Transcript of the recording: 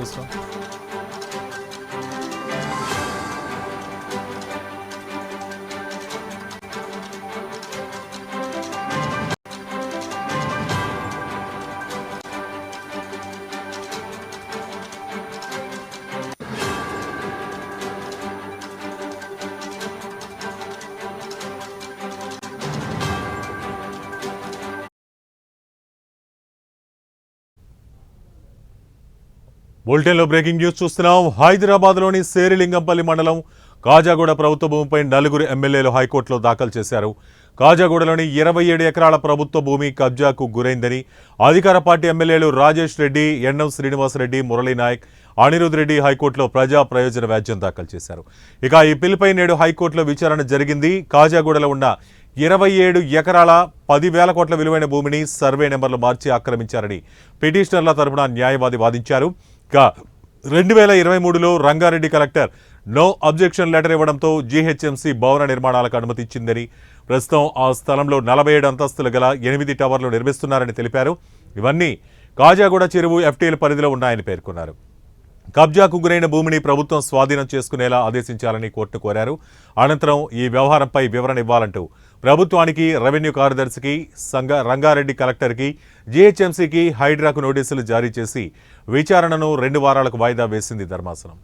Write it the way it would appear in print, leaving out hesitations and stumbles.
చూస్తాం. బులెటిన్లో breaking news చూస్తున్నాం. హైదరాబాద్లోని శేరిలింగంపల్లి మండలం కాజాగూడ ప్రభుత్వ భూమిపై 4 ఎమ్మెల్యేలు హైకోర్టులో దాఖలు చేశారు. కాజాగూడలోని 27 ఎకరాల ప్రభుత్వ భూమి కబ్జాకు గురైందని అధికార పార్టీ ఎమ్మెల్యేలు రాజేష్ రెడ్డి, ఎన్ఎం శ్రీనివాసరెడ్డి, మురళీనాయక్, అనిరుద్ రెడ్డి హైకోర్టులో ప్రజా ప్రయోజన వ్యాజ్యం దాఖలు చేశారు. ఇక ఈ పిల్పై నేడు హైకోర్టులో విచారణ జరిగింది. కాజాగూడలో ఉన్న 27 ఎకరాల 10,000 కోట్ల విలువైన భూమిని సర్వే నెంబర్లు మార్చి ఆక్రమించారని పిటిషనర్ల తరపున న్యాయవాది వాదించారు. 2023లో Rangareddy collector no objection letter ఇవ్వడంతో జీహెచ్ఎంసీ భవన నిర్మాణాలకు అనుమతి ఇచ్చిందని, ప్రస్తుతం ఆ స్థలంలో 47 అంతస్తులు గల 8 టవర్లు నిర్మిస్తున్నారని తెలిపారు. ఇవన్నీ కాజాగూడ చెరువు ఎఫ్టీఎల్ పరిధిలో ఉన్నాయని పేర్కొన్నారు. కబ్జాకు గురైన భూమిని ప్రభుత్వం స్వాధీనం చేసుకునేలా ఆదేశించాలని కోర్టు కోరారు. అనంతరం ఈ వ్యవహారంపై వివరణ ఇవ్వాలంటూ ప్రభుత్వానికి, రెవెన్యూ కార్యదర్శికి, రంగారెడ్డి కలెక్టర్కి, జీహెచ్ఎంసీకి, హైడ్రాకు నోటీసులు జారీ చేసి విచారణను 2 వారాలకు వాయిదా వేసింది ధర్మాసనం.